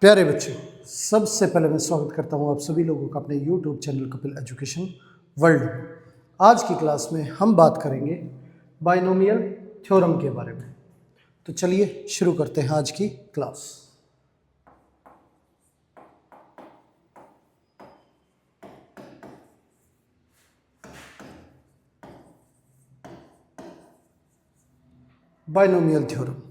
प्यारे बच्चों, सबसे पहले मैं स्वागत करता हूं आप सभी लोगों का अपने YouTube channel Kapil education world में। आज की क्लास में हम बात करेंगे बाइनोमियल थ्योरम के बारे में। तो चलिए शुरू करते हैं आज की class. Binomial theorem.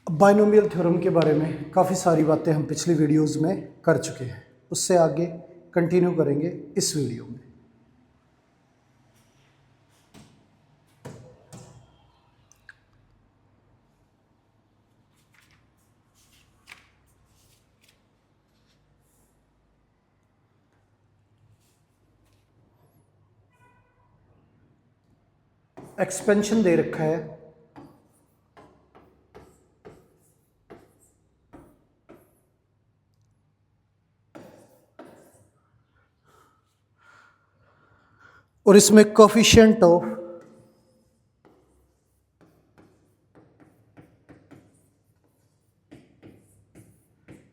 Binomial theorem के बारे में काफ़ी सारी बातें हम पिछली वीडियोस में कर चुके हैं, उससे आगे कंटिन्यू करेंगे इस वीडियो में। एक्सपेंशन दे रखा है और इसमें कोफिशिएंट ऑफ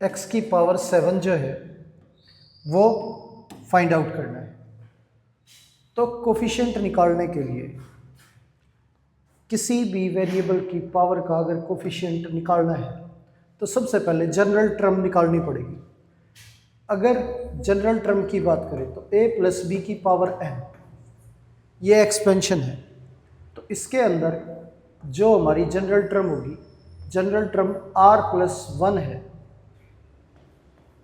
x की पावर 7 जो है वो फाइंड आउट करना है। तो कोफिशिएंट निकालने के लिए किसी भी वेरिएबल की पावर का अगर कोफिशिएंट निकालना है तो सबसे पहले जनरल टर्म निकालनी पड़ेगी। अगर जनरल टर्म की बात करें तो a प्लस बी की पावर n, ये एक्सपेंशन है। तो इसके अंदर जो हमारी जनरल टर्म होगी, जनरल टर्म r प्लस 1 है।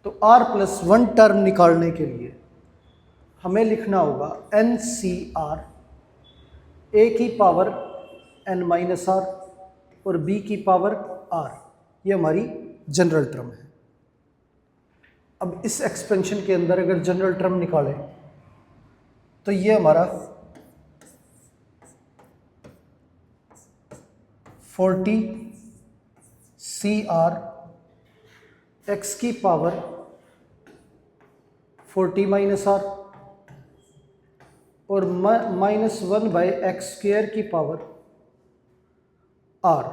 तो r प्लस 1 टर्म निकालने के लिए हमें लिखना होगा NCR, a की पावर n माइनस r और b की पावर r, ये हमारी जनरल टर्म है। अब इस एक्सपेंशन के अंदर अगर जनरल टर्म निकालें तो ये हमारा 40 CR x की पावर 40 माइनस r और माइनस 1 बाई एक्स स्क्वेयर की पावर r,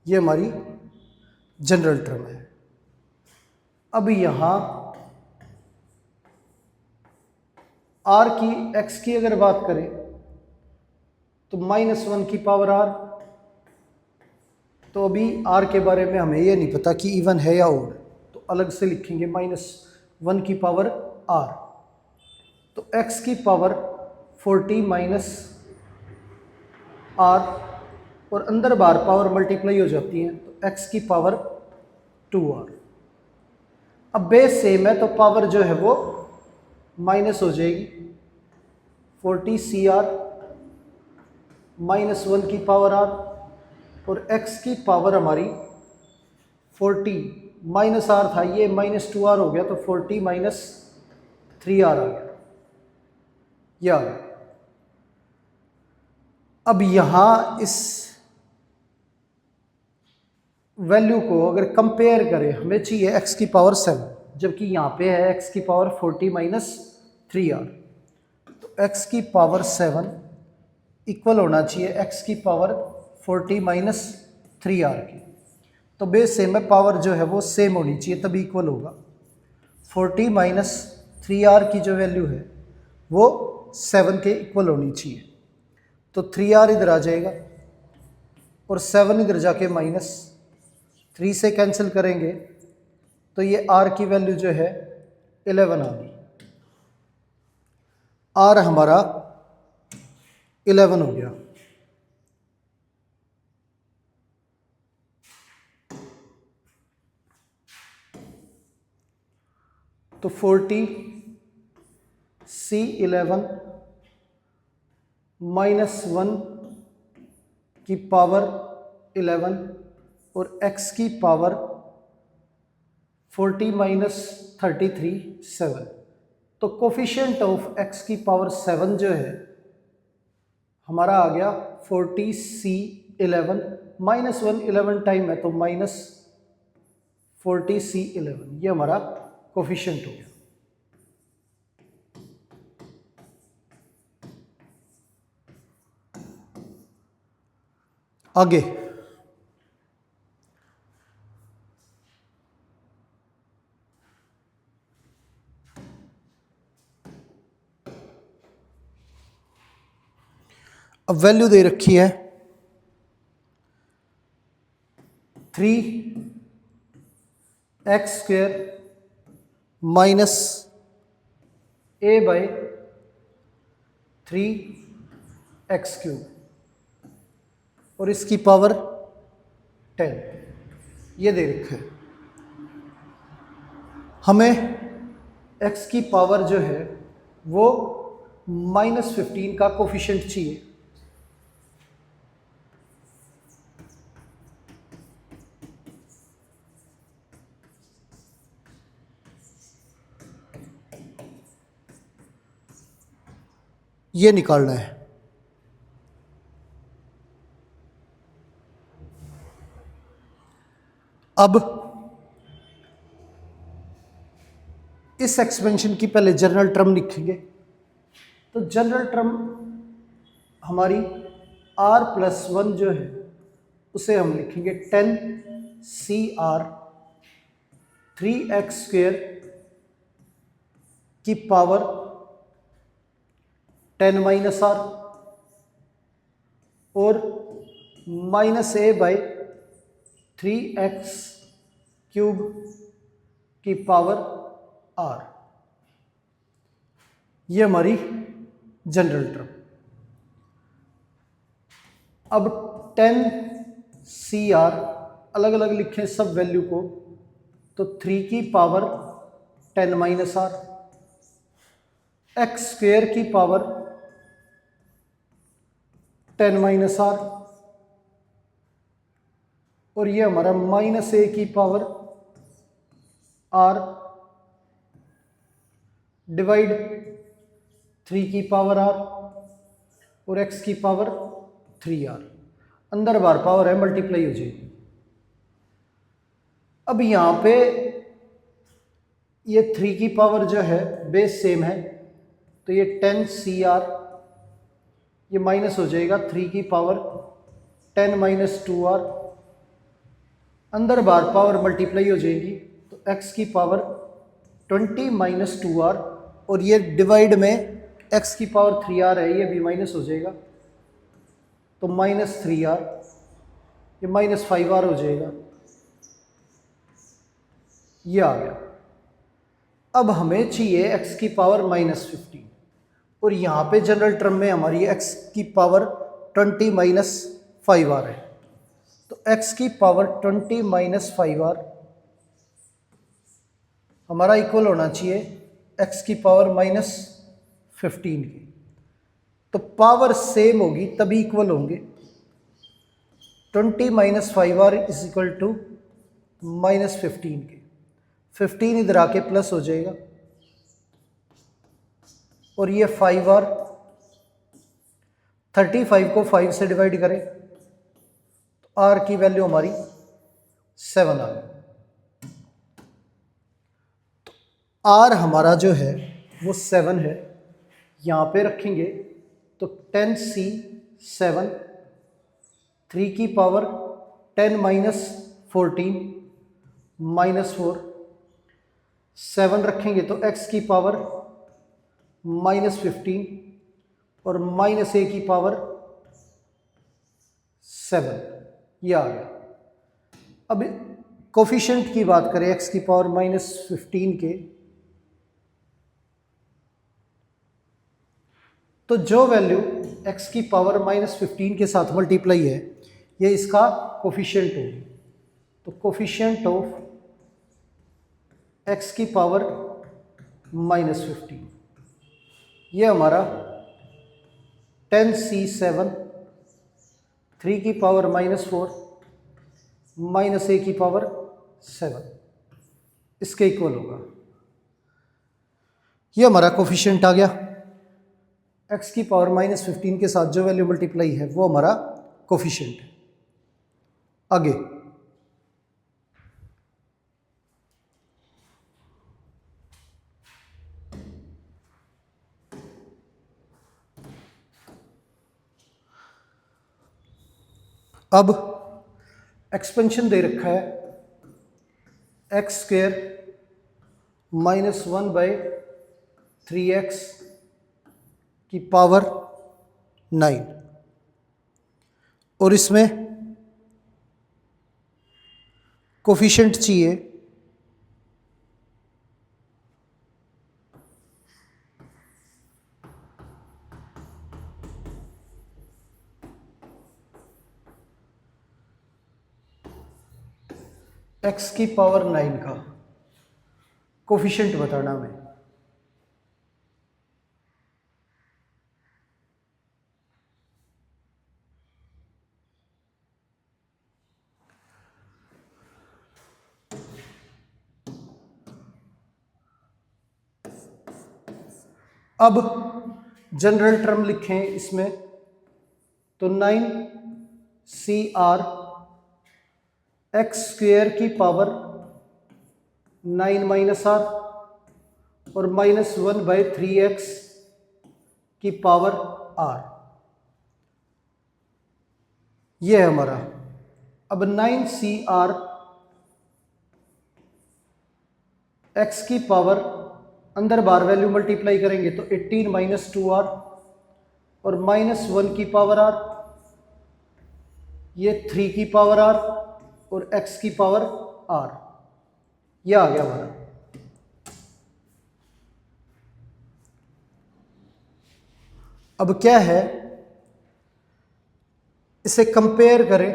ये हमारी जनरल टर्म है। अब यहाँ r की x की अगर बात करें तो माइनस 1 की पावर r। तो अभी r के बारे में हमें ये नहीं पता कि इवन है या ओड, तो अलग से लिखेंगे माइनस 1 की पावर r। तो x की पावर 40 माइनस r और अंदर बार पावर मल्टीप्लाई हो जाती है, तो x की पावर 2r। अब बेस सेम है तो पावर जो है वो माइनस हो जाएगी। 40 CR माइनस 1 की पावर r और x की पावर हमारी 40 माइनस r था, ये माइनस 2r हो गया, तो 40 माइनस 3r आ गया, ये आ गया। अब यहाँ इस वैल्यू को अगर कंपेयर करें, हमें चाहिए x की पावर 7, जबकि यहाँ पे है x की पावर 40 माइनस 3r। तो x की पावर 7 इक्वल होना चाहिए x की पावर 40 माइनस 3r की। तो बेस सेम है, पावर जो है वो सेम होनी चाहिए तभी इक्वल होगा। 40 माइनस 3r की जो वैल्यू है वो 7 के इक्वल होनी चाहिए। तो 3r इधर आ जाएगा और 7 इधर जाके माइनस 3 से कैंसिल करेंगे तो ये r की वैल्यू जो है 11 आ गई। r हमारा 11 हो गया। तो 40 C11 माइनस 1 की पावर 11 और x की पावर 40 माइनस 33 7। तो कोफिशिएंट ऑफ x की पावर 7 जो है हमारा आ गया 40 C11 माइनस 1 11 टाइम है तो माइनस 40 C11, ये हमारा कोफिशिएंट हो गया। आगे अब वैल्यू दे रखी है 3x² minus a by 3x³ और इसकी पावर 10 ये दे रखा है। हमें x की पावर जो है वो -15 का कोफिशिएंट चाहिए। ये निकालना है। अब इस एक्सपेंशन की पहले जनरल टर्म लिखेंगे। तो जनरल टर्म हमारी r+1 जो है उसे हम लिखेंगे 10cr 3x² की पावर 10 माइनस r और -a बाई 3x³ की पावर r। ये हमारी जनरल टर्म। अब 10cr अलग अलग लिखें सब वैल्यू को, तो 3 की पावर 10 माइनस r, x² की पावर 10 माइनस r और ये हमारा -a की पावर r डिवाइड 3 की पावर r और x की पावर 3r। अंदर बार पावर है, मल्टीप्लाई हो जाएगी। अब यहाँ पे ये 3 की पावर जो है बेस सेम है, तो ये 10cr ये माइनस हो जाएगा 3 की पावर 10 माइनस 2r। अंदर बार पावर मल्टीप्लाई हो जाएगी, तो x की पावर 20 माइनस 2r और ये डिवाइड में x की पावर 3r है, ये भी माइनस हो जाएगा, तो -3r ये -5r हो जाएगा। ये आ गया। अब हमें चाहिए x की पावर -15 और यहाँ पे जनरल टर्म में हमारी x की पावर 20 माइनस 5r है, तो x की पावर 20 माइनस 5r हमारा इक्वल होना चाहिए x की पावर -15 की। तो पावर सेम होगी तभी इक्वल होंगे। 20 minus 5r is equal to -15 के। 15 इधर आके प्लस हो जाएगा और ये 5r 35 को 5 से डिवाइड करें तो r की वैल्यू हमारी 7 आ गई। तो r हमारा जो है वो 7 है, यहाँ पे रखेंगे तो 10c7 3 की पावर 10 माइनस 14 -4 7 रखेंगे तो x की पावर -15 और -a की पावर 7 ये आ गया। अब कोफिशिएंट की बात करें x की पावर -15 के, तो जो वैल्यू x की पावर -15 के साथ मल्टीप्लाई है ये इसका कोफिशिएंट होगी। तो कोफिशिएंट ऑफ x की पावर -15 ये हमारा 10c7 3 की पावर -4 -a की पावर 7 इसके इक्वल होगा। ये हमारा कोफिशिएंट आ गया। x की पावर -15 के साथ जो वैल्यू मल्टीप्लाई है वो हमारा कोफिशिएंट है। आगे अब एक्सपेंशन दे रखा है एक्स स्क्वेयर -1/3x की पावर 9 और इसमें कोफिशिएंट चाहिए x की पावर 9 का कोफिशिएंट बताना मैं। अब जनरल टर्म लिखें इसमें तो 9CR एक्स स्क्वेयर की पावर 9 -r और -1/3x की पावर r, ये है हमारा। अब 9CR x की पावर अंदर बार वैल्यू मल्टीप्लाई करेंगे तो 18 - 2r और -1 की पावर r, ये 3 की पावर r और x की पावर r, यह आ गया हमारा। अब क्या है, इसे कंपेयर करें,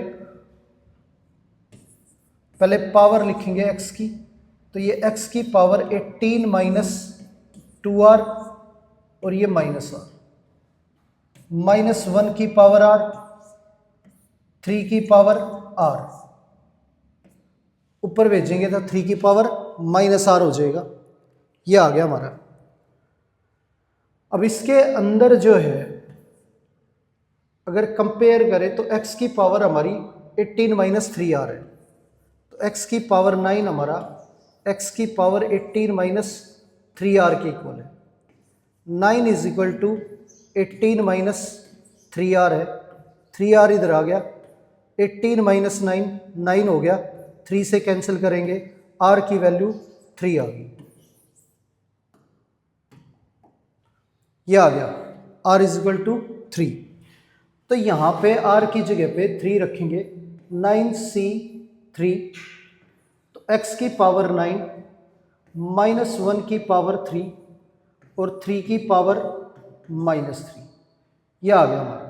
पहले पावर लिखेंगे x की, तो ये x की पावर 18 - 2r और ये -r, -1 की पावर r, 3 की पावर r, ऊपर भेजेंगे तो 3 की पावर -r हो जाएगा, ये आ गया हमारा। अब इसके अंदर जो है अगर कंपेयर करें तो x की पावर हमारी 18 - 3r है, तो x की पावर 9 हमारा x की पावर 18 - 3r के इक्वल है। 9 = 18 - 3r है, 3r इधर आ गया, 18 - 9 9 हो गया, 3 से कैंसिल करेंगे, r की वैल्यू 3 आ गई, यह आ गया r = 3। तो यहाँ पे r की जगह पे 3 रखेंगे, 9C3, तो x की पावर 9 -1 की पावर 3 और 3 की पावर -3, यह आ गया हमारा।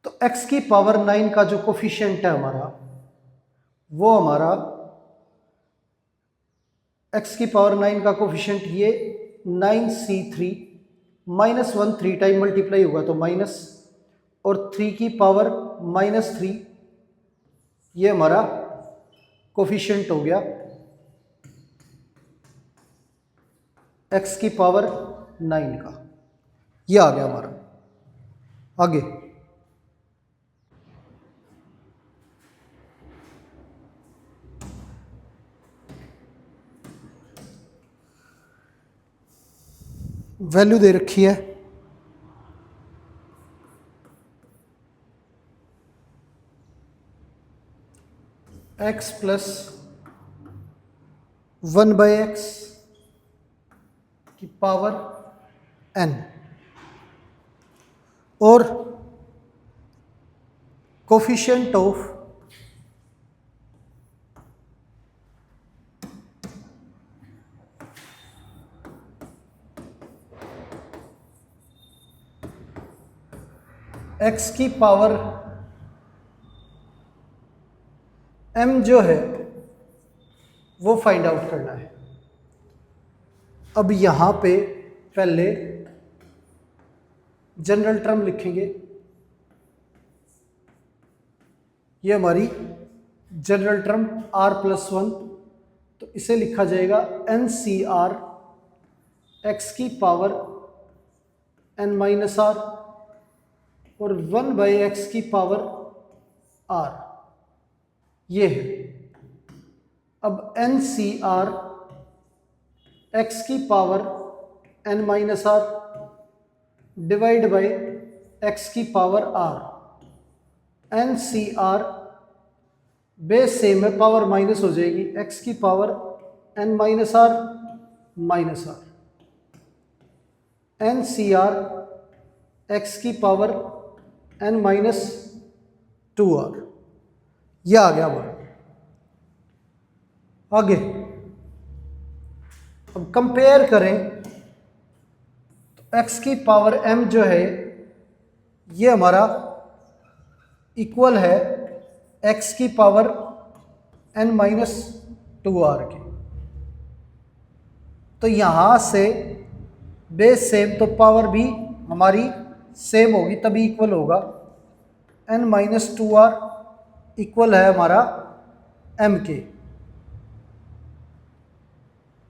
तो x की पावर 9 का जो कोफिशिएंट है हमारा, वो हमारा x की पावर 9 का कोफिशिएंट ये 9C3, -1 3 टाइम मल्टीप्लाई होगा तो माइनस, और 3 की पावर -3, ये हमारा कोफिशिएंट हो गया x की पावर 9 का, ये आ गया हमारा। आगे वैल्यू दे रखी है x + 1/x की पावर n और कोफिशिएंट ऑफ x की पावर m जो है वो फाइंड आउट करना है। अब यहाँ पे पहले जनरल टर्म लिखेंगे, ये हमारी जनरल टर्म r+1, तो इसे लिखा जाएगा NCR x की पावर n - r और 1/x की पावर r, ये है। अब NCR x की power n - r divide by x की power r, N C R base same है, पावर माइनस हो जाएगी, एक्स की power N minus R minus R, N C R X की पावर एन माइनस 2r, यह आ गया हमारा। आगे अब कंपेयर करें तो एक्स की पावर m जो है ये हमारा इक्वल है एक्स की पावर n माइनस 2r के। तो यहाँ से बेस सेम तो पावर भी हमारी सेम होगी, तभी इक्वल होगा। n माइनस 2r इक्वल है हमारा m के।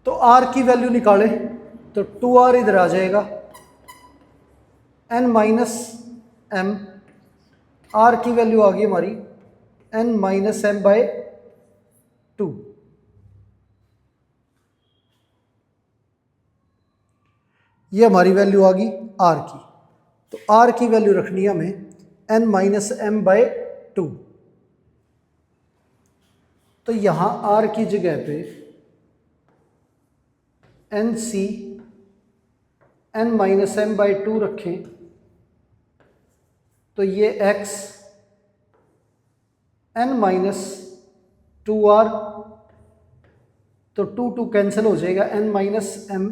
तो r की वैल्यू निकालें तो 2r इधर आ जाएगा, n माइनस m, r की वैल्यू आ गई हमारी n माइनस m बाय 2। ये हमारी वैल्यू आ गई r की। तो r की वैल्यू रखनी है हमें n माइनस m बाय 2। तो यहां r की जगह पे N C n minus m by 2 रखें तो ये x n माइनस 2r, तो 2 कैंसिल हो जाएगा, n minus m,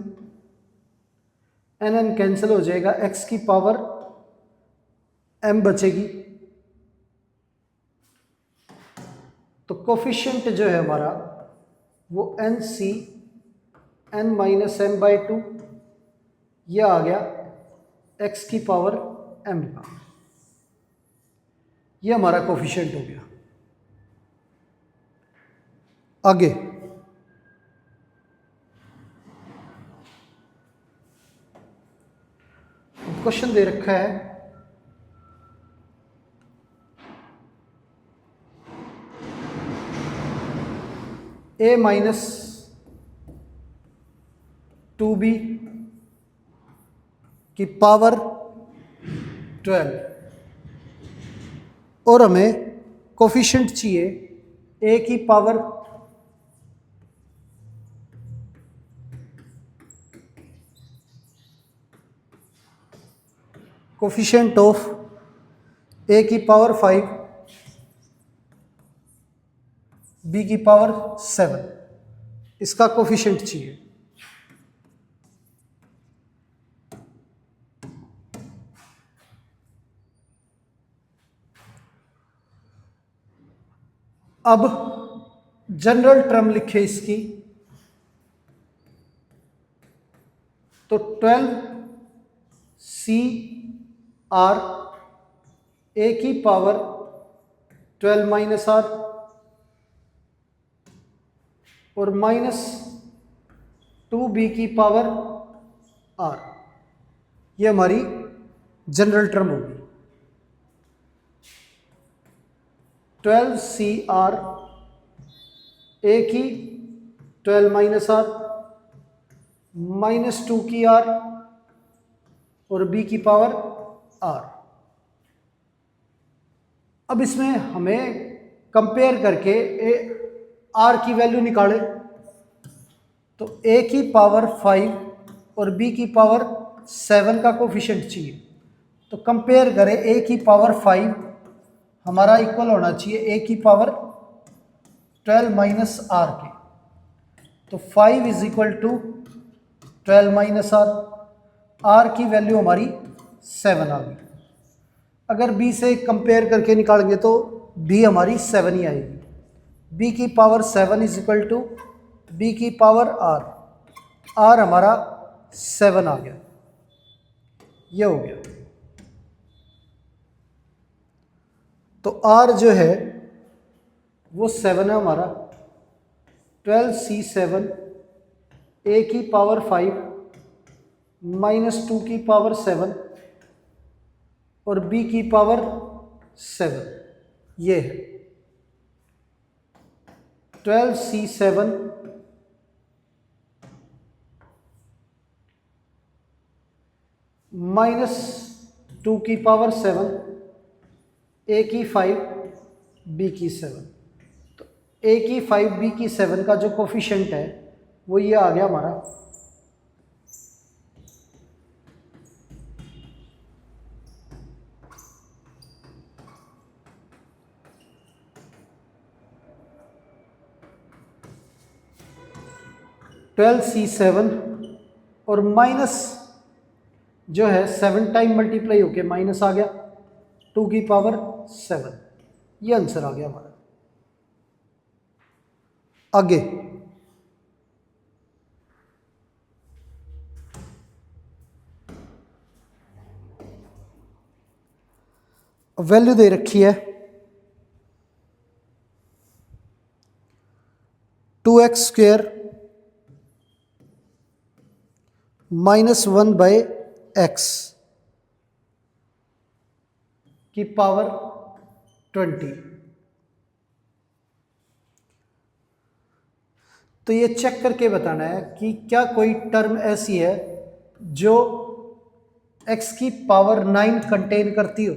n cancel हो जाएगा, x की पावर m बचेगी। तो कोफिशिएंट जो है हमारा वो N C n minus m by 2, यह आ गया x की पावर m का, यह हमारा कोफिशिएंट हो गया। आगे क्वेश्चन दे रखा है a माइनस 2b की पावर 12 और हमें कोफिशिएंट चाहिए a की पावर कोफिशिएंट ऑफ a की पावर 5 b की पावर 7, इसका कोफिशिएंट चाहिए। अब जनरल टर्म लिखे इसकी, तो 12 सी आर ए की पावर 12 माइनस आर और माइनस 2b की पावर आर, ये हमारी जनरल टर्म होगी। 12 सी आर ए की 12 माइनस आर माइनस 2 की आर और b की पावर आर। अब इसमें हमें कंपेयर करके आर की वैल्यू निकालें तो a की पावर 5 और b की पावर 7 का कोफिशिएंट चाहिए। तो कंपेयर करें, a की पावर 5 हमारा इक्वल होना चाहिए a की पावर 12 माइनस आर के। तो 5 is equal to 12 minus R, R की वैल्यू हमारी 7 आ गई। अगर b से कंपेयर करके निकालेंगे तो b हमारी 7 ही आएगी। b की power 7 is equal to b की पावर r, r हमारा 7 आ गया, ये हो गया। तो r जो है वो 7 है हमारा। 12c7 a की पावर 5 माइनस 2 की पावर 7 और b की पावर 7, ये है 12c7 माइनस 2 की पावर 7 ए की 5 बी की 7, तो ए की 5 बी की 7 का जो कोफिशिएंट है वो ये आ गया हमारा 12C7 और माइनस जो है 7 टाइम मल्टीप्लाई होके माइनस आ गया 2 की पावर 7, ये आंसर आ गया हमारा। आगे वैल्यू दे रखी है 2x² -1/x की पावर 20। तो ये चेक करके बताना है कि क्या कोई टर्म ऐसी है जो x की पावर 9 कंटेन करती हो।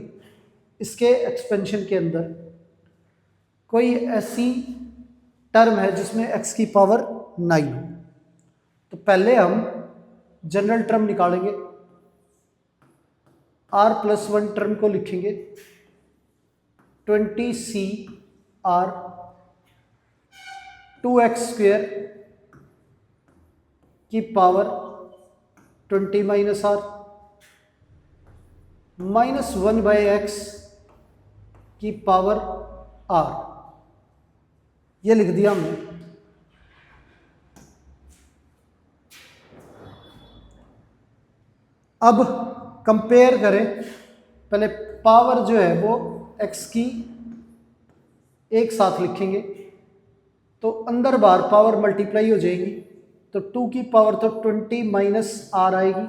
इसके एक्सपेंशन के अंदर कोई ऐसी टर्म है जिसमें x की पावर 9 हो। तो पहले हम जनरल टर्म निकालेंगे, r+1 टर्म को लिखेंगे 20CR 2x² की पावर 20 - r -1/x की पावर r, ये लिख दिया हमने। अब कंपेयर करें, पहले पावर जो है वो x की एक साथ लिखेंगे तो अंदर बार पावर मल्टीप्लाई हो जाएगी, तो 2 की पावर तो 20 - r आएगी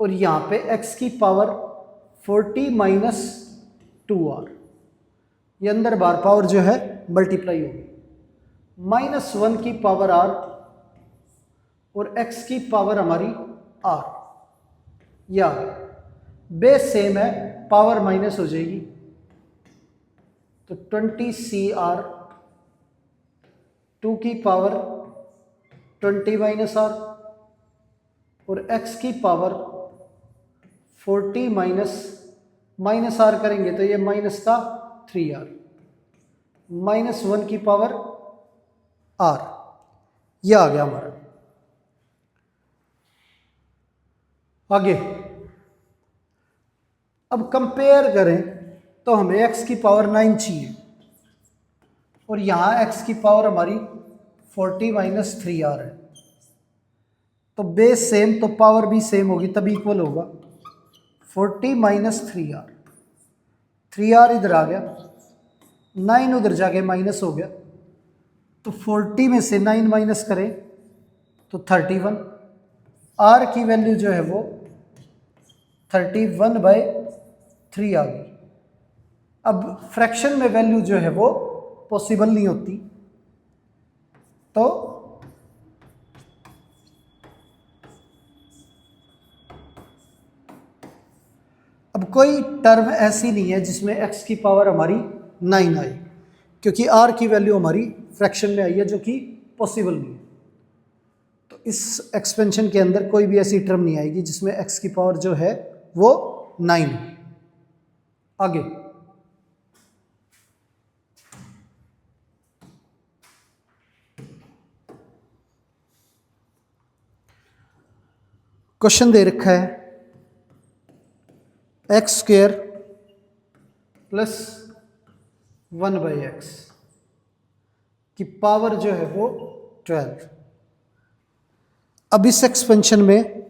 और यहाँ पे x की पावर 40 - 2r, ये अंदर बार पावर जो है मल्टीप्लाई होगी। -1 की पावर r और x की पावर हमारी r, या बेस सेम है, पावर माइनस हो जाएगी, तो 20CR 2 की पावर 20 - r और x की पावर 40 - r करेंगे तो ये माइनस का 3r -1 की पावर r, ये आ गया हमारा। आगे अब कंपेयर करें तो हमें x की पावर 9 चाहिए और यहाँ x की पावर हमारी 40 - 3r है, तो बेस सेम तो पावर भी सेम होगी, तब इक्वल होगा 40 - 3r, 3r इधर आ गया, 9 उधर जाके माइनस हो गया, तो 40 में से 9 माइनस करें तो 31, r की वैल्यू जो है वो 31/3 आ गई। अब फ्रैक्शन में वैल्यू जो है वो पॉसिबल नहीं होती, तो अब कोई टर्म ऐसी नहीं है जिसमें x की पावर हमारी 9 आई, क्योंकि r की वैल्यू हमारी फ्रैक्शन में आई है जो कि पॉसिबल नहीं है। तो इस एक्सपेंशन के अंदर कोई भी ऐसी टर्म नहीं आएगी जिसमें x की पावर जो है वो 9 हो। आगे क्वेश्चन दे रखा है x² + 1/x की पावर जो है वो 12। अब इस एक्सपेंशन में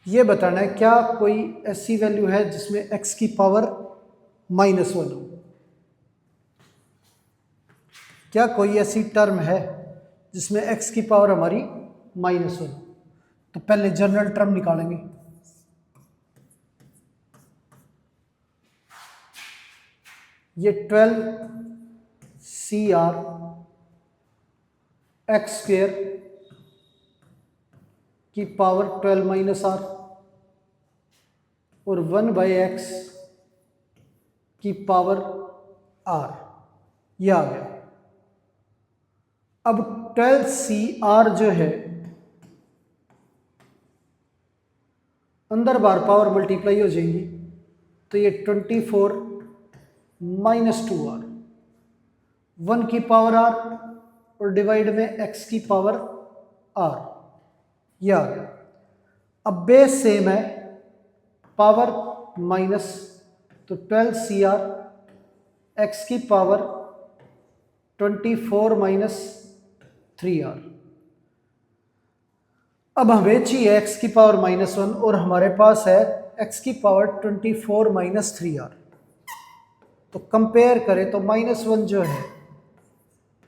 ये बताना है क्या कोई ऐसी वैल्यू है जिसमें x की पावर -1 हो। क्या कोई ऐसी टर्म है जिसमें x की पावर हमारी -1 हो। तो पहले जनरल टर्म निकालेंगे, ये 12CR x² की पावर 12 - r और 1/x की पावर r, यह आ गया। अब 12CR जो है अंदर बार पावर मल्टीप्लाई हो जाएंगी, तो ये 24 माइनस 2r, 1 की पावर r और डिवाइड में x की पावर r, यह आ गया। अब बेस सेम है, पावर माइनस, तो 12CR x की पावर 24 माइनस 3r। अब हमें चाहिए x की पावर -1 और हमारे पास है x की पावर 24 माइनस 3r। तो कंपेयर करें तो -1 जो है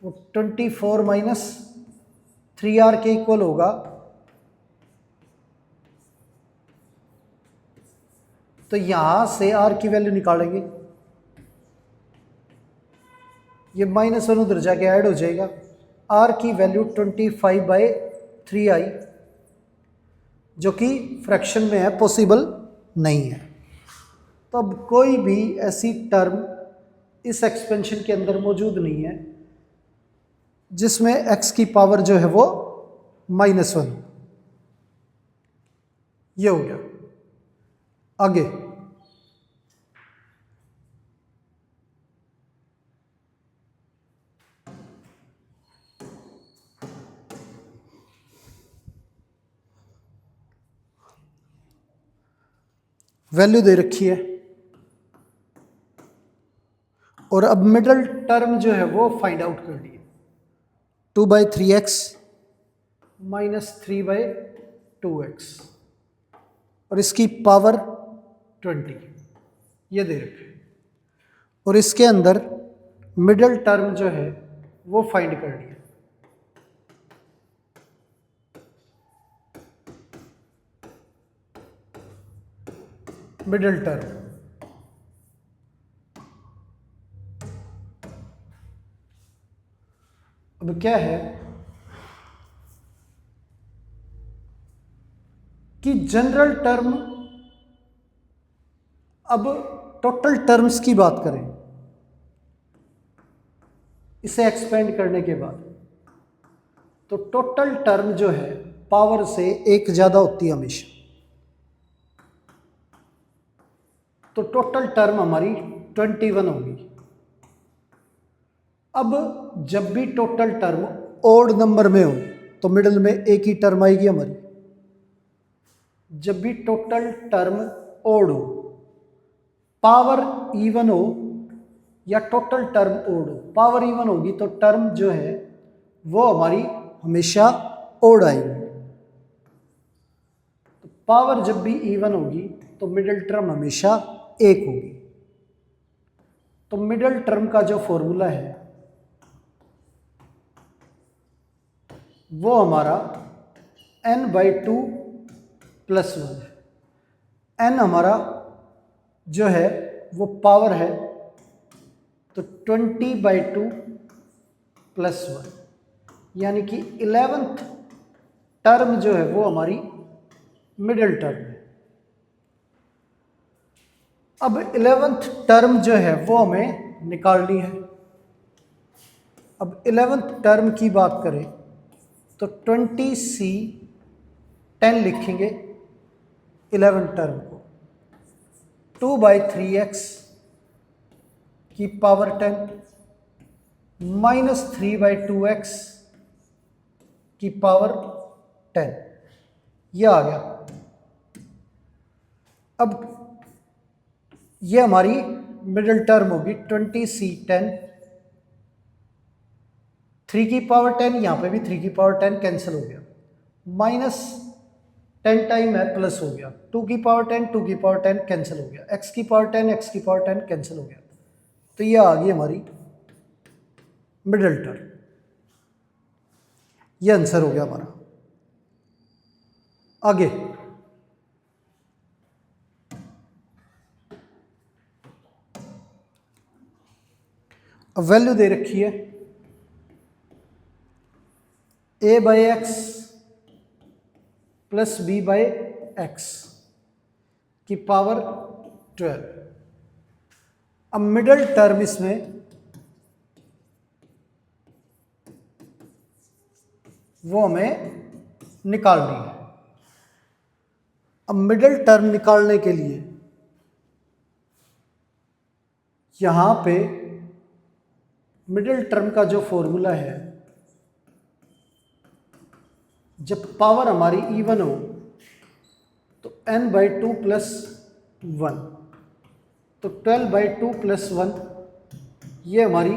वो 24 माइनस 3r के इक्वल होगा। तो यहां से r की वैल्यू निकालेंगे, ये -1 उधर जाके ऐड हो जाएगा, r की वैल्यू 25/3 आई, जो कि फ्रैक्शन में है, पॉसिबल नहीं है। तो अब कोई भी ऐसी टर्म इस एक्सपेंशन के अंदर मौजूद नहीं है जिसमें x की पावर जो है वो -1। ये हो गया। आगे वैल्यू दे रखी है और अब मिडल टर्म जो है वो फाइंड आउट करनी है। 2/3x माइनस 3/2x और इसकी पावर 20, ये दे रखे। और इसके अंदर मिडल टर्म जो है वो फाइंड करनी है। मिडल टर्म अब क्या है कि जनरल टर्म, अब टोटल टर्म्स की बात करें इसे एक्सपेंड करने के बाद, तो टोटल टर्म जो है पावर से एक ज्यादा होती है हमेशा। तो टोटल टर्म हमारी 21 होगी। अब जब भी टोटल टर्म ओड नंबर में हो तो मिडिल में एक ही टर्म आएगी हमारी। जब भी टोटल टर्म ओड हो, पावर इवन हो या टोटल टर्म ओड हो, पावर इवन होगी तो टर्म जो है वो हमारी हमेशा ओड आएगी। तो पावर जब भी इवन होगी तो मिडिल टर्म हमेशा एक होगी। तो मिडिल टर्म का जो फॉर्मूला है वो हमारा n/2 + 1 है। n हमारा जो है वो पावर है, तो 20/2 + 1, यानी कि 11th टर्म जो है वो हमारी मिडिल टर्म है। अब 11th टर्म जो है वो हमें निकालनी है। अब 11th टर्म की बात करें तो 20C 10 लिखेंगे 11th टर्म को, 2/3x की पावर 10 माइनस 3/2x की पावर 10, यह आ गया। अब ये हमारी मिडिल टर्म होगी 20C 10, 3 की पावर 10, यहाँ पे भी 3 की पावर 10 कैंसिल हो गया, -10 टाइम है प्लस हो गया, 2 की पावर 10, 2 की पावर 10 कैंसिल हो गया, x की पावर 10, x की पावर 10 कैंसिल हो गया। तो ये आ गई हमारी मिडिल टर्म, ये आंसर हो गया हमारा। आगे अब वैल्यू दे रखी है a/x + b/x की पावर 12। अब मिडल टर्म इसमें वो हमें निकालनी है। अब मिडल टर्म निकालने के लिए यहां पे मिडल टर्म का जो फॉर्मूला है, जब पावर हमारी इवन हो तो n/2 + 1, तो 12/2 + 1, ये हमारी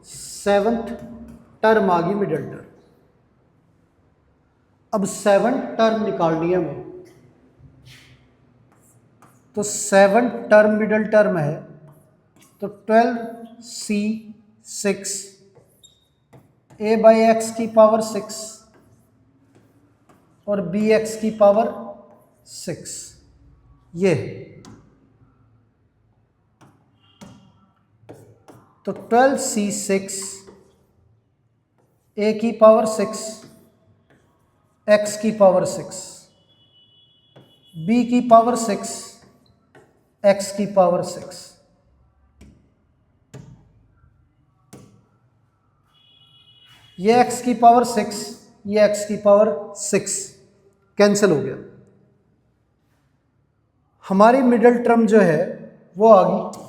7th टर्म आ गई मिडल टर्म। अब 7th टर्म निकालनी है हमें, तो 7th टर्म मिडल टर्म है, तो 12c6 a/x की पावर 6 और bx की पावर 6, ये तो 12c6 a की पावर 6, x की पावर 6, b की पावर 6, x की पावर 6। ये x की पावर 6, ये x की पावर 6 कैंसिल हो गया। हमारी मिडल टर्म जो है वो आ गई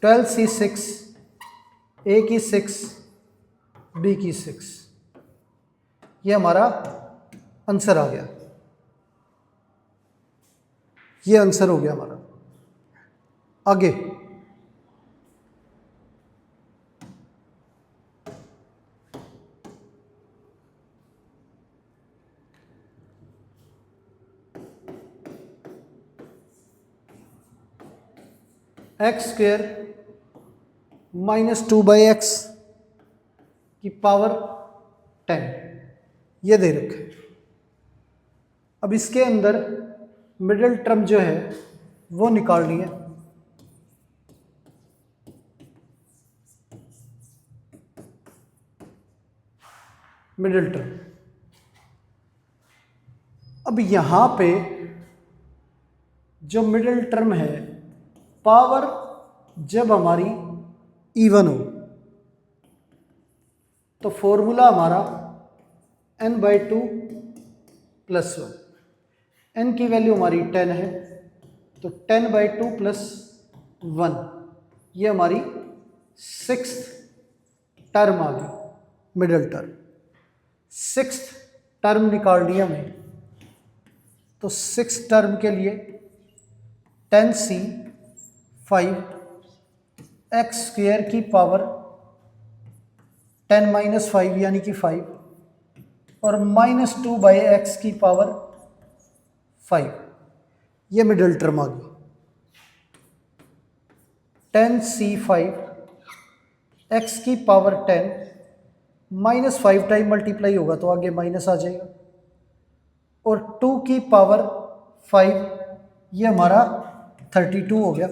12c6 a की 6 b की 6, ये हमारा आंसर आ गया। ये आंसर हो गया हमारा। आगे x² - 2/x की पावर 10, ये दे रखे। अब इसके अंदर मिडिल टर्म जो है वो निकालनी है। मिडिल टर्म, अब यहां पे जो मिडिल टर्म है, पावर जब हमारी इवन हो तो फॉर्मूला हमारा n/2 + 1, n की वैल्यू हमारी 10 है, तो 10/2 + 1, ये हमारी 6th टर्म आ गई मिडिल टर्म। 6th टर्म निकालनी है हमें, तो 6th टर्म के लिए 10c5 x² की पावर 10 - 5 यानी कि 5 और -2/x की पावर 5, ये मिडिल टर्म आ गई। 10c5 x की पावर 10 -5 टाइम मल्टीप्लाई होगा तो आगे माइनस आ जाएगा, और 2 की पावर 5, ये हमारा 32 हो गया,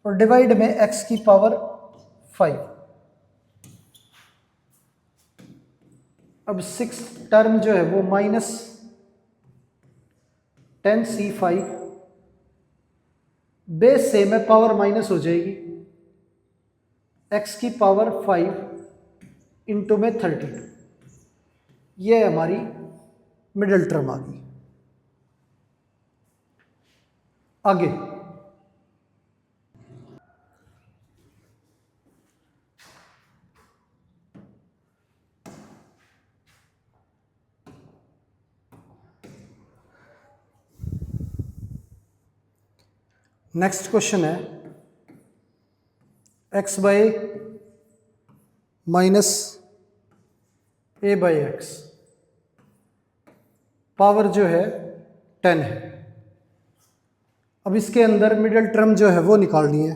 और डिवाइड में x की पावर 5। अब 6th टर्म जो है वो -10c5 बेस से में पावर माइनस हो जाएगी, x की पावर 5 इंटू में 32, ये हमारी मिडिल टर्म आ गई। आगे नेक्स्ट क्वेश्चन है x/- a/x, पावर जो है 10 है। अब इसके अंदर मिडिल टर्म जो है वो निकालनी है।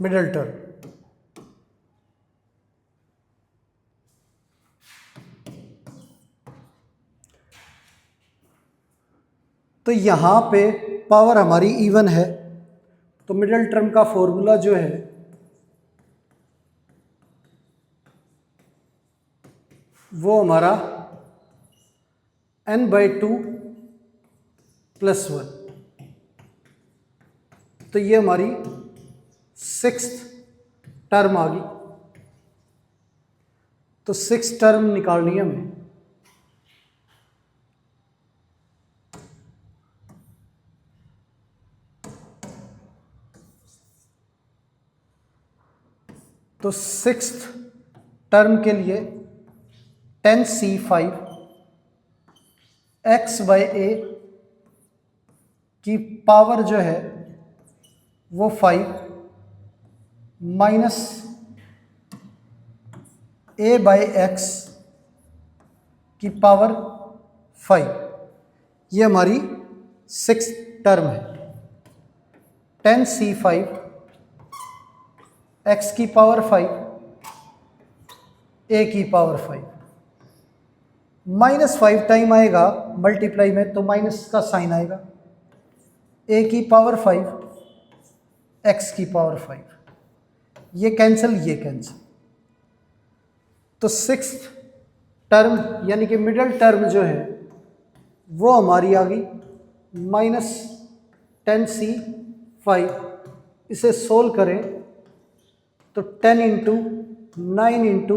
मिडिल टर्म, तो यहां पे पावर हमारी इवन है, तो मिडिल टर्म का फॉर्मूला जो है वो हमारा n/2 + 1, तो ये हमारी 6th टर्म आ गई। तो 6th टर्म निकालनी है हमें। तो 6th टर्म के लिए 10c5 x/a की पावर जो है वो 5 माइनस a/x की पावर 5, ये हमारी 6th टर्म है। 10c5 x की पावर 5 a की पावर 5, -5 टाइम आएगा मल्टीप्लाई में तो माइनस का साइन आएगा। a की पावर 5 x की पावर 5, ये कैंसिल ये कैंसिल। तो 6th टर्म यानी कि मिडिल टर्म जो है वो हमारी आ गई -10c5। इसे सोल्व करें तो 10 × 9 ×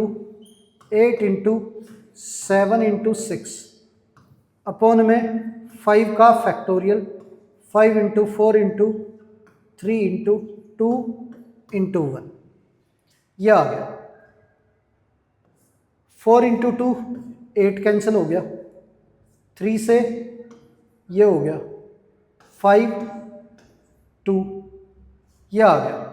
8 × 7 × 6 अपॉन में 5 का फैक्टोरियल 5 × 4 × 3 × 2 × 1, यह आ गया। 4 × 2 8 कैंसिल हो गया, 3 से ये हो गया 5 2, यह आ गया।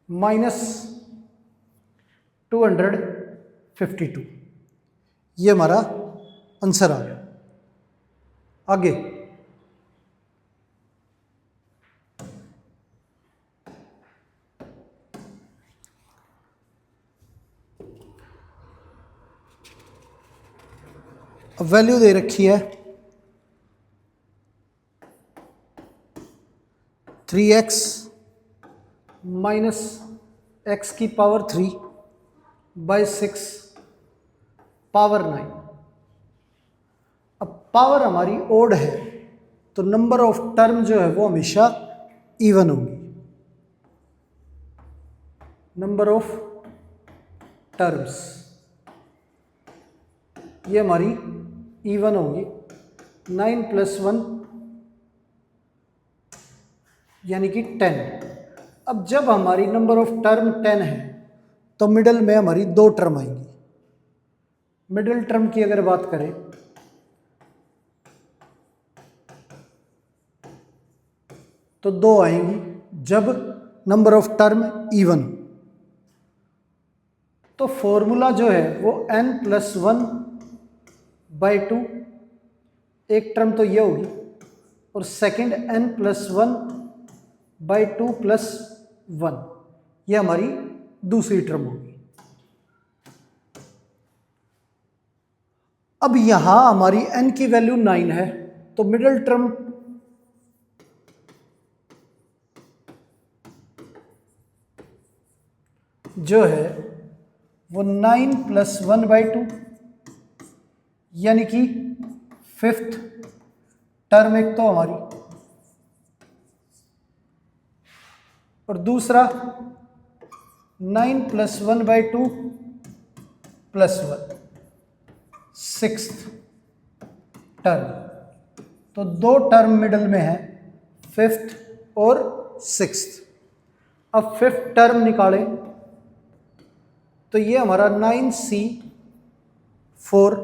-252, ये हमारा आंसर आ गया। आगे अब वैल्यू दे रखी है 3x - x की पावर 3/6 पावर 9। अब पावर हमारी ओड है तो नंबर ऑफ टर्म जो है वो हमेशा इवन होगी। नंबर ऑफ टर्म्स ये हमारी इवन होगी। 9 + 1 यानी कि 10। अब जब हमारी नंबर ऑफ टर्म 10 है तो मिडल में हमारी 2 टर्म आएंगी। मिडिल टर्म की अगर बात करें तो 2 आएंगी जब नंबर ऑफ टर्म इवन। तो फॉर्मूला जो है वो n + 1/2, एक टर्म तो ये होगी, और सेकंड n + 1/2 + 1, ये हमारी दूसरी टर्म होगी। अब यहां हमारी n की वैल्यू 9 है तो मिडिल टर्म जो है वो 9 + 1/2 यानी कि 5th टर्म एक तो हमारी, और दूसरा 9 + 1/2 + 1 6th टर्म। तो 2 टर्म मिडल में है, 5th और 6th। अब 5th टर्म निकालें तो ये हमारा 9c4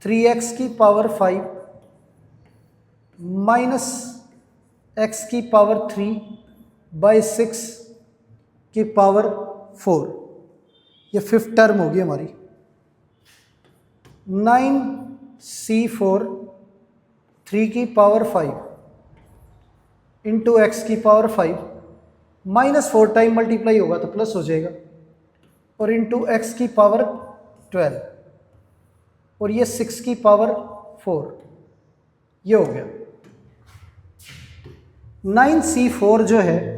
3x की पावर 5 माइनस x की पावर 3/6 की पावर 4, ये 5th टर्म होगी हमारी। 9c4 3 की पावर 5 इंटू एक्स की पावर 5 -4 टाइम मल्टीप्लाई होगा तो प्लस हो जाएगा, और इंटू एक्स की पावर 12, और ये 6 की पावर 4, ये हो गया। 9C4 जो है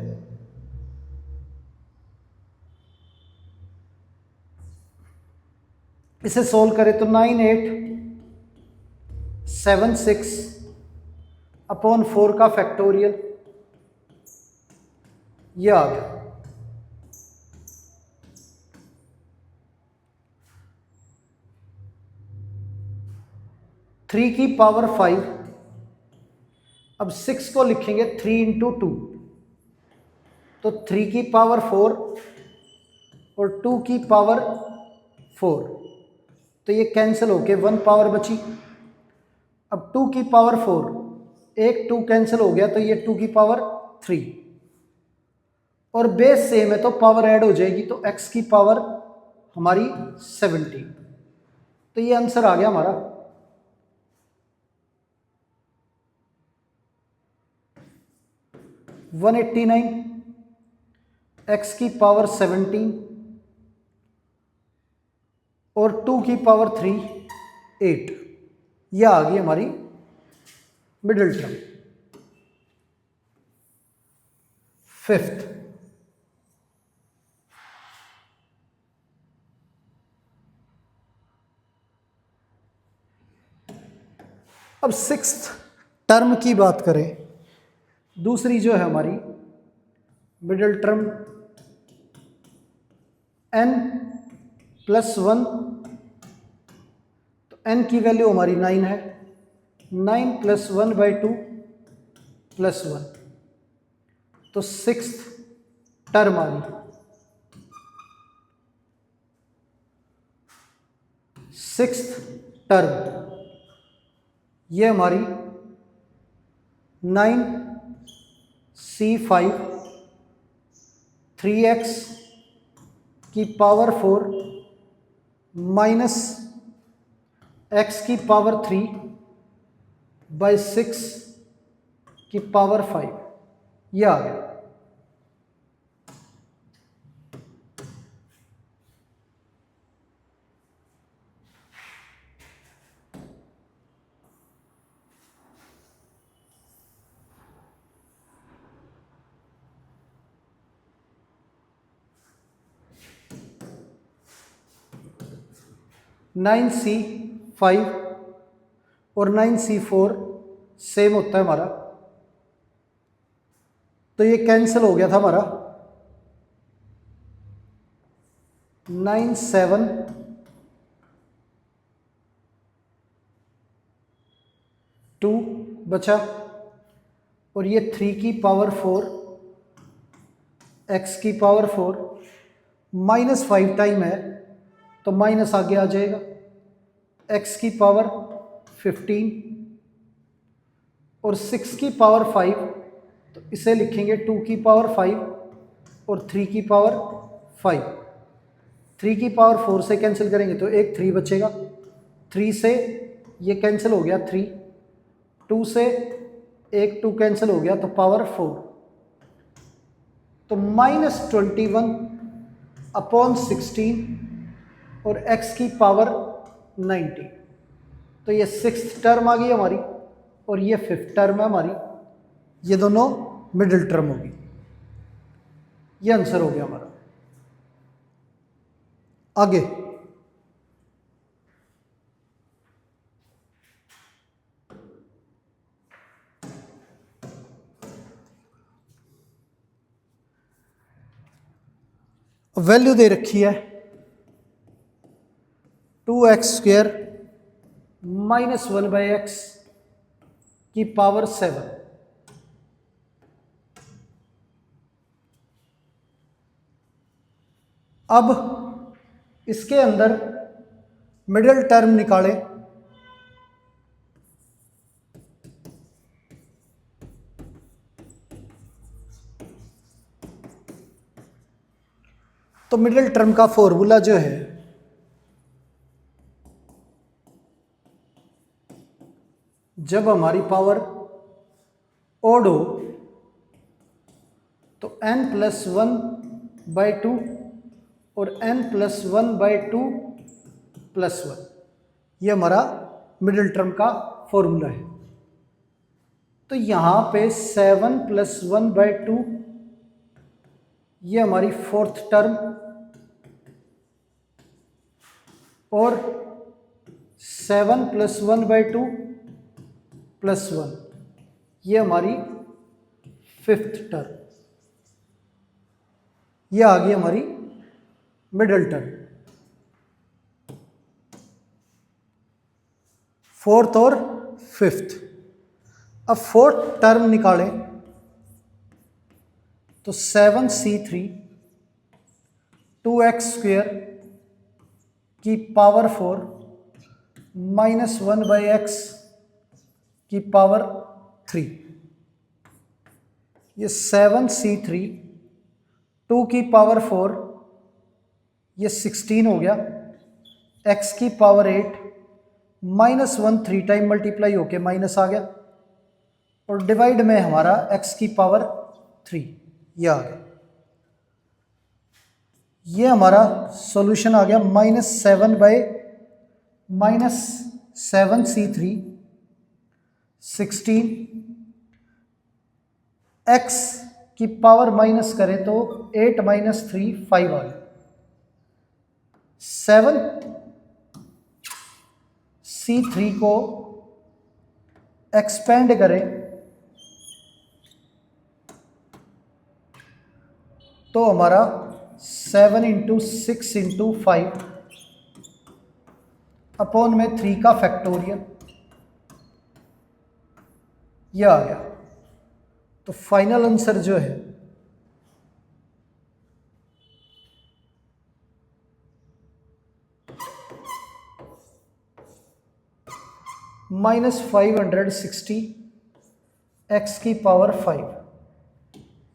इसे सोल्व करें तो 9876 अपॉन 4 का फैक्टोरियल, ये आ गया। थ्री की पावर 5, अब 6 को लिखेंगे 3 इंटू 2, तो 3 की पावर 4 और 2 की पावर 4, तो ये कैंसिल होके 1 पावर बची। अब 2 की पावर 4, एक 2 कैंसिल हो गया तो ये 2 की पावर 3, और बेस सेम है तो पावर ऐड हो जाएगी, तो x की पावर हमारी 70, तो ये आंसर आ गया हमारा। वन 89 x की पावर 17 और 2 की पावर 3 8, यह आ गई हमारी मिडिल टर्म। फिफ्थ, अब सिक्स्थ टर्म की बात करें, दूसरी जो है हमारी मिडिल टर्म n+1, तो n की वैल्यू हमारी 9 है, 9 + 1/2 + 1, तो सिक्स्थ टर्म आ गई। सिक्स्थ टर्म ये हमारी 9C5 3x की पावर 4 माइनस x की पावर 3/6 की पावर 5, यह आ गया। नाइन C5 और 9C4 सेम होता है हमारा, तो ये कैंसिल हो गया था हमारा। 9 7 2 बचा, और ये 3 की पावर 4 x की पावर 4 -5 टाइम है तो माइनस आगे आ जाएगा, x की पावर 15 और 6 की पावर 5, तो इसे लिखेंगे 2 की पावर 5 और 3 की पावर 5। 3 की पावर 4 से कैंसिल करेंगे तो एक 3 बचेगा, 3 से ये कैंसिल हो गया 3, 2 से एक 2 कैंसिल हो गया तो पावर 4, तो -21 अपॉन 16 और x की पावर 90, तो ये सिक्स्थ टर्म आ गई हमारी, और ये फिफ्थ टर्म है हमारी, ये दोनों मिडिल टर्म होगी। ये आंसर हो गया हमारा। आगे वैल्यू दे रखी है 2x² -1/x की पावर 7। अब इसके अंदर मिडिल टर्म निकालें, तो मिडिल टर्म का फॉर्मूला जो है जब हमारी पावर ओड हो तो n+1/2 और n+1/2 + 1, ये हमारा मिडिल टर्म का फॉर्मूला है। तो यहाँ पे 7+1/2, ये हमारी फोर्थ टर्म, और 7+1/2 + 1, ये हमारी फिफ्थ टर्म। ये आ गई हमारी मिडिल टर्म, फोर्थ और फिफ्थ। अब फोर्थ टर्म निकालें तो 7c3 2x² की पावर 4 -1/x की पावर 3, ये 7c3 2 की पावर 4, ये 16 हो गया, x की पावर 8 -1 3 टाइम मल्टीप्लाई होके माइनस आ गया, और डिवाइड में हमारा x की पावर 3, ये आ गया। ये हमारा सॉल्यूशन आ गया -7/-7c3 16, x की पावर माइनस करें तो 8 - 3 5 आ गया। 7c3 को एक्सपेंड करें तो हमारा 7 × 6 × 5 अपॉन में 3 का फैक्टोरियल, यह आ गया। तो फाइनल आंसर जो है -560 x की पावर 5,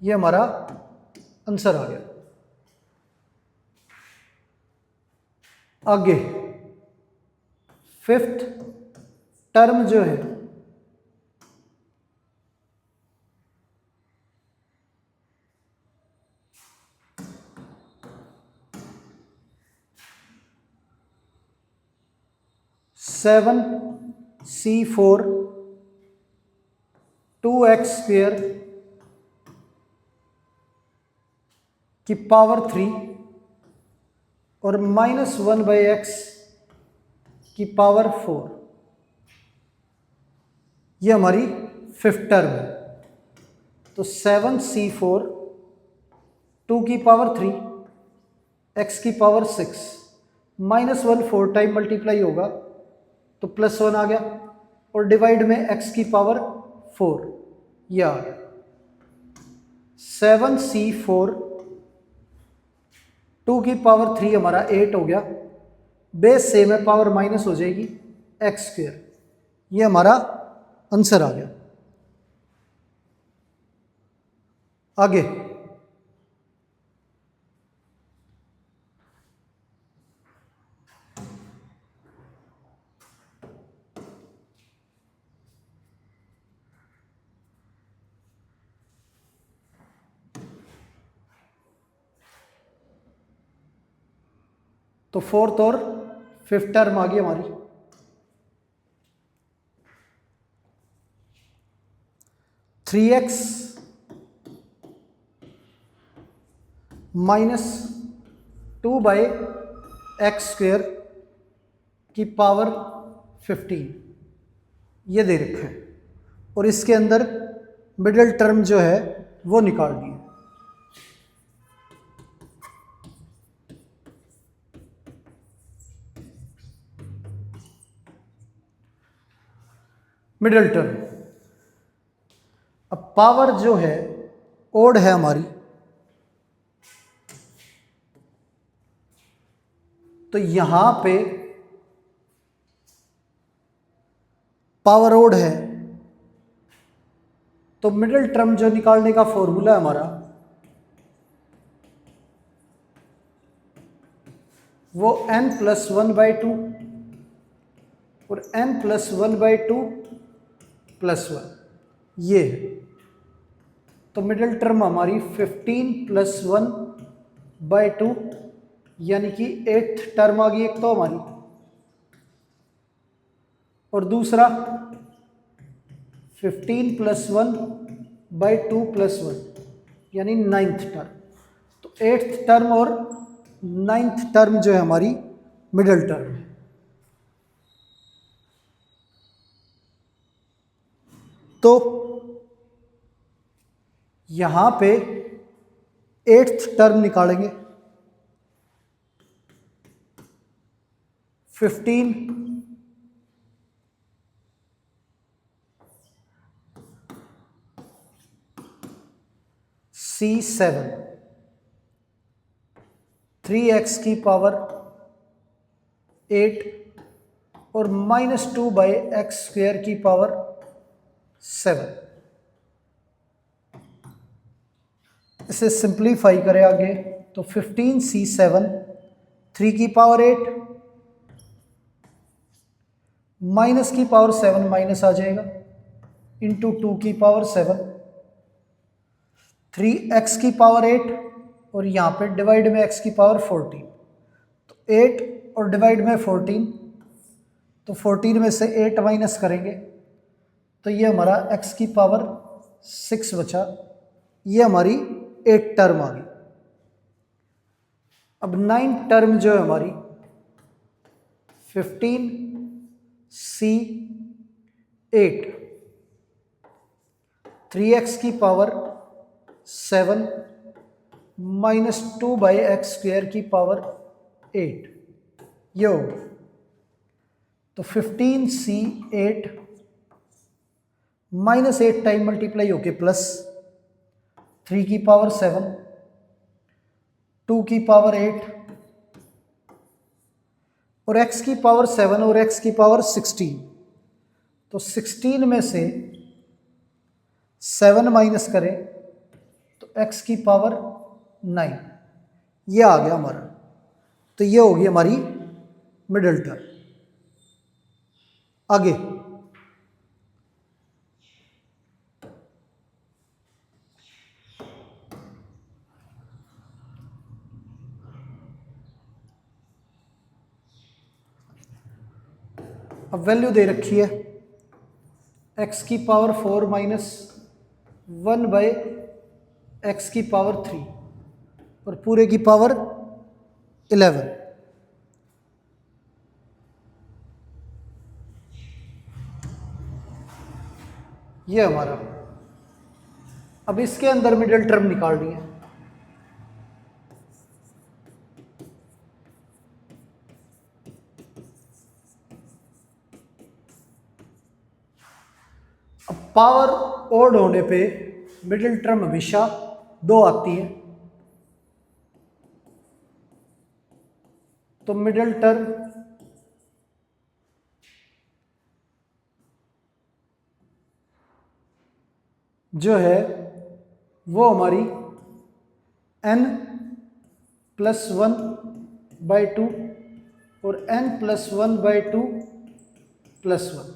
ये हमारा आंसर आ गया। आगे फिफ्थ टर्म जो है (7c4 2x² की पावर 3 और -1/x की पावर 4, ये हमारी फिफ्थ टर्म है। तो 7c4 2 की पावर 3 x की पावर 6 -1 4 टाइम मल्टीप्लाई होगा तो +1 आ गया, और डिवाइड में x की पावर 4, ये आ गया। 7c4 2 की पावर 3 हमारा 8 हो गया, बेस सेम है, पावर माइनस हो जाएगी x², ये हमारा आंसर आ गया। आगे तो फोर्थ और फिफ्थ टर्म आ गई हमारी। 3x -2/x² की पावर 15, ये दे रखा है, और इसके अंदर मिडिल टर्म जो है वो निकाल दी है। मिडिल टर्म, अब पावर जो है ओड है हमारी, तो यहां पे पावर ओड है, तो मिडिल टर्म जो निकालने का फॉर्मूला है हमारा वो n+1/2 और n+1/2 +1 ये है। तो मिडिल टर्म हमारी 15 + 1/2 यानी कि 8th टर्म आ गई एक तो हमारी, और दूसरा 15 + 1/2 + 1 यानी 9th टर्म। तो 8th टर्म और 9th टर्म जो है हमारी मिडिल टर्म है। तो यहां पे 8th टर्म निकालेंगे, 15 C7 3x की पावर 8 और -2/x² की पावर 7। इसे सिंप्लीफाई करें आगे तो 15C7 3 की पावर 8 माइनस की पावर 7 माइनस आ जाएगा इंटू 2 की पावर 7 3x की पावर 8 और यहाँ पे डिवाइड में x की पावर 14। तो 8 और डिवाइड में 14, तो 14 में से 8 माइनस करेंगे तो ये हमारा x की पावर 6 बचा। ये हमारी 8 टर्म आ गई। अब 9 टर्म जो है हमारी 15C8 3x की पावर 7 -2/x² की पावर 8 ये हो गया। तो 15C8 -8 टाइम मल्टीप्लाई होके प्लस 3 की पावर 7 2 की पावर 8 और x की पावर 7 और x की पावर 16। तो 16 में से 7 माइनस करें तो x की पावर 9 ये आ गया हमारा। तो ये होगी हमारी मिडिल टर्म। आगे अब वैल्यू दे रखी है x की पावर 4 - 1/x की पावर 3 और पूरे की पावर 11। ये हमारा। अब इसके अंदर मिडिल टर्म निकालनी है। अब पावर ओड होने पे मिडिल टर्म हमेशा 2 आती है। तो मिडिल टर्म जो है वो हमारी n+1/2 और n+1/2 +1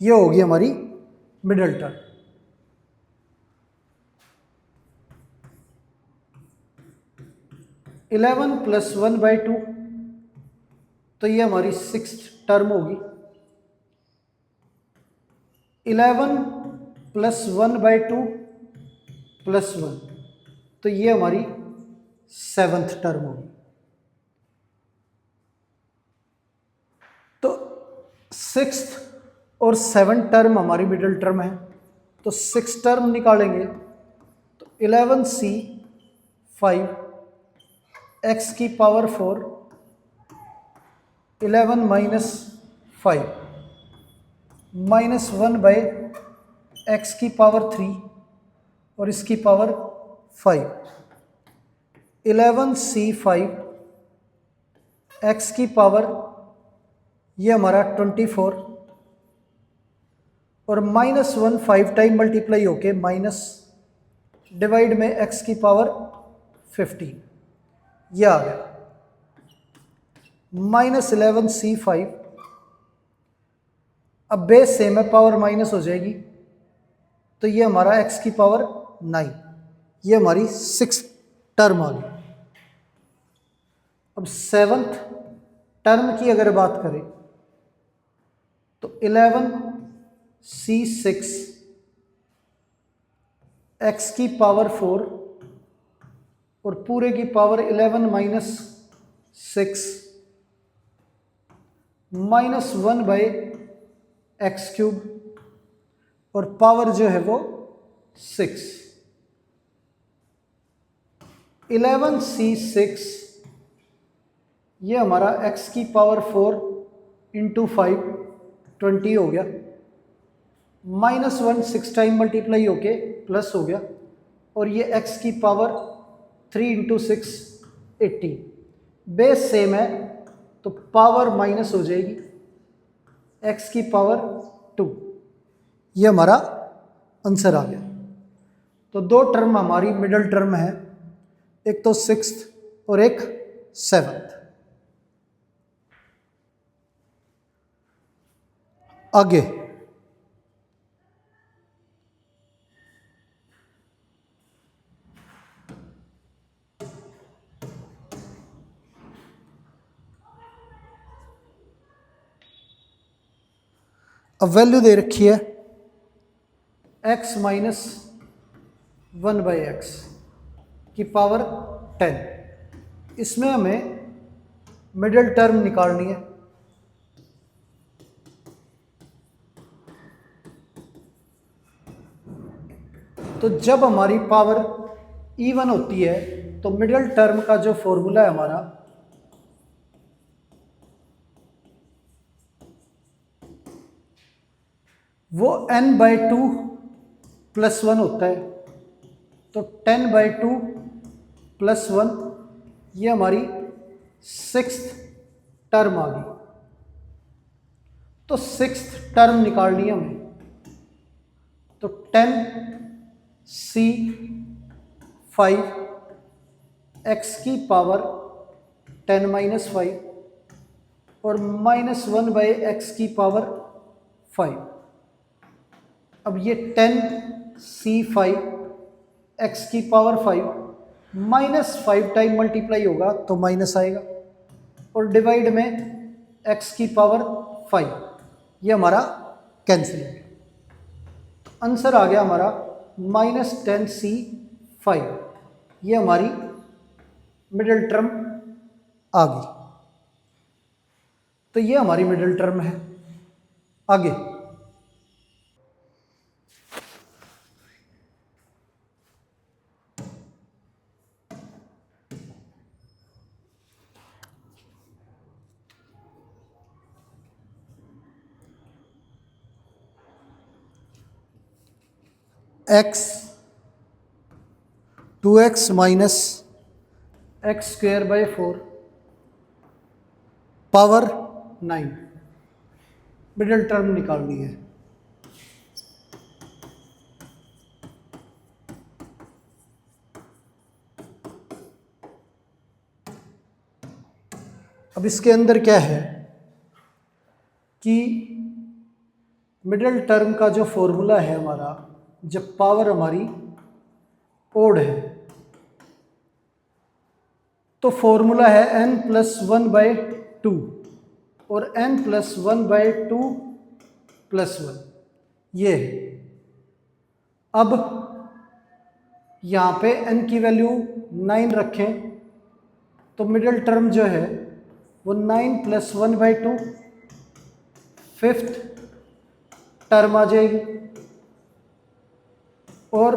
ये होगी हमारी मिडिल टर्म। इलेवन +1/2 तो ये हमारी 6th टर्म होगी। 11 +1/2 +1 तो ये हमारी 7th टर्म होगी। तो 6th और 7th टर्म हमारी मिडिल टर्म है। तो 6th टर्म निकालेंगे तो 11C5 x की पावर 4 11 - 5 -1/x की पावर 3 और इसकी पावर 5 11C5 x की पावर ये हमारा 24 और -1 5 टाइम मल्टीप्लाई होके माइनस डिवाइड में x की पावर 15 ये आ गया। -11C5। अब बेस सेम है, पावर माइनस हो जाएगी, तो ये हमारा x की पावर 9, ये हमारी 6th टर्म आ गई। अब 7th टर्म की अगर बात करें तो 11c6 x की पावर 4 और पूरे की power 11 minus 6 minus 1 by x cube और पावर जो है वो 6। 11c6 ये हमारा x की पावर 4 इंटू 5 20 हो गया, माइनस 1 6 टाइम मल्टीप्लाई होके प्लस हो गया, और ये x की पावर 3 इंटू 6 80। बेस सेम है तो पावर माइनस हो जाएगी, x की पावर 2। ये हमारा आंसर आ गया। तो दो टर्म हमारी मिडल टर्म है, एक तो 6th और एक 7th। आगे अब वैल्यू दे रखी है x माइनस 1 बाई एक्स की पावर 10। इसमें हमें मिडिल टर्म निकालनी है। तो जब हमारी पावर इवन होती है तो मिडिल टर्म का जो फॉर्मूला है हमारा, वो n बाई 2 प्लस 1 होता है। तो 10 बाई 2 प्लस 1 ये हमारी 6th टर्म आ गई। तो 6th टर्म निकालनी है हमें। तो 10c5 x की पावर 10 माइनस 5 और माइनस 1 बाई एक्स की पावर 5। अब ये 10c5 x की पावर 5 माइनस 5 टाइम मल्टीप्लाई होगा तो माइनस आएगा, और डिवाइड में x की पावर 5, ये हमारा कैंसिल हो गया। आंसर आ गया हमारा माइनस 10c5। ये हमारी मिडिल टर्म आ गई। तो ये हमारी मिडिल टर्म है। आगे x 2x minus x square by 4 power 9 middle term निकालनी है। अब इसके अंदर क्या है कि मिडिल टर्म का जो फॉर्मूला है हमारा, जब पावर हमारी ओड है तो फॉर्मूला है n प्लस 1 बाई 2 और n प्लस 1 बाई 2 प्लस 1, ये है। अब यहाँ पे n की वैल्यू 9 रखें तो मिडिल टर्म जो है वो 9 प्लस 1 बाई 2 5th टर्म आ जाएगी, और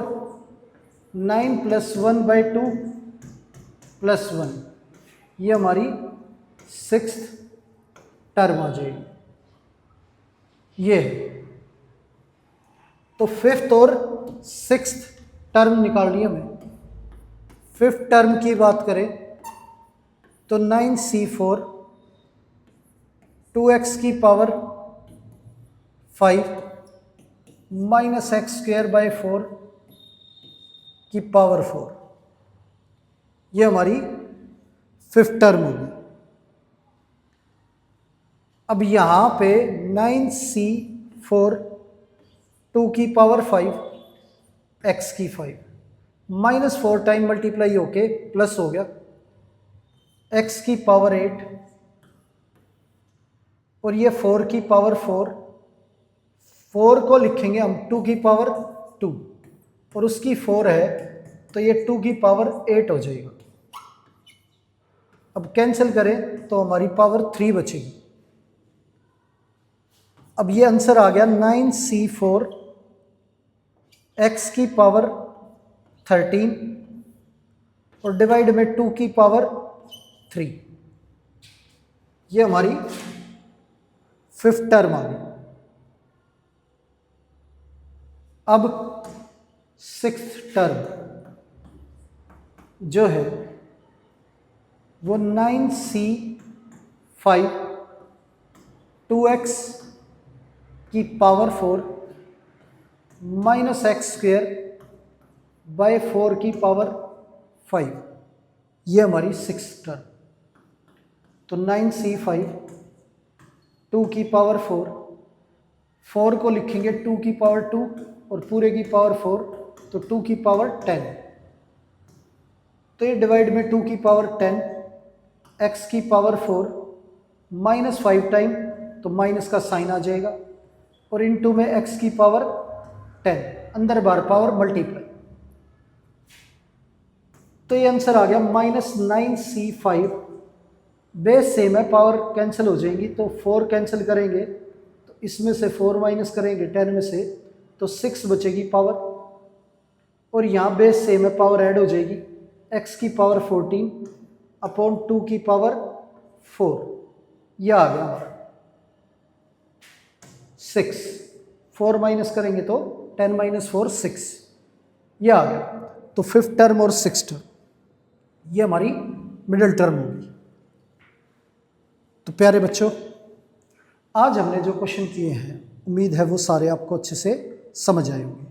9 प्लस 1 बाई 2 प्लस 1 ये हमारी 6th टर्म आ जाएगी। ये तो 5th और 6th टर्म निकालनी है हमें। 5th टर्म की बात करें तो 9c4 2x की power 5 minus x square by 4 की पावर 4, ये हमारी 5th टर्म होगी। अब यहाँ पे 9c 4 2 की पावर 5 x की 5 -4 टाइम मल्टीप्लाई होके प्लस हो गया x की पावर 8 और ये 4 की पावर 4 को लिखेंगे हम 2 की पावर 2 और उसकी 4 है तो ये 2 की पावर 8 हो जाएगा। अब कैंसिल करें तो हमारी पावर 3 बचेगी। अब ये आंसर आ गया 9c4 x की पावर 13 और डिवाइड में 2 की पावर 3। ये हमारी 5th टर्म आ गई। अब 6th टर्म जो है वो 9c5 2x की power 4 minus x square by 4 की पावर 5। ये हमारी 6th टर्म। तो 9c5 2 की पावर 4 को लिखेंगे 2 की पावर 2 और पूरे की पावर 4 तो 2 की पावर 10। तो ये डिवाइड में 2 की पावर 10 x की पावर 4 -5 टाइम तो माइनस का साइन आ जाएगा और इनटू में x की पावर 10 अंदर बार पावर मल्टीप्लाई। तो ये आंसर आ गया -9c5। बेस सेम है, पावर कैंसिल हो जाएंगी तो 4 कैंसिल करेंगे तो इसमें से 4 माइनस करेंगे 10 में से तो 6 बचेगी पावर और यहाँ बेस सेम है, पावर ऐड हो जाएगी x की पावर 14 अपॉन 2 की पावर 4। यह आ गया हमारा 6। 4 माइनस करेंगे तो 10 - 4 6। यह आ गया। तो 5th टर्म और 6th टर्म ये हमारी मिडिल टर्म होगी। तो प्यारे बच्चों, आज हमने जो क्वेश्चन किए हैं उम्मीद है वो सारे आपको अच्छे से समझ आए होंगे।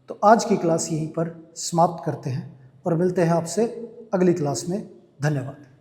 तो आज की क्लास यहीं पर समाप्त करते हैं और मिलते हैं आपसे अगली क्लास में। धन्यवाद।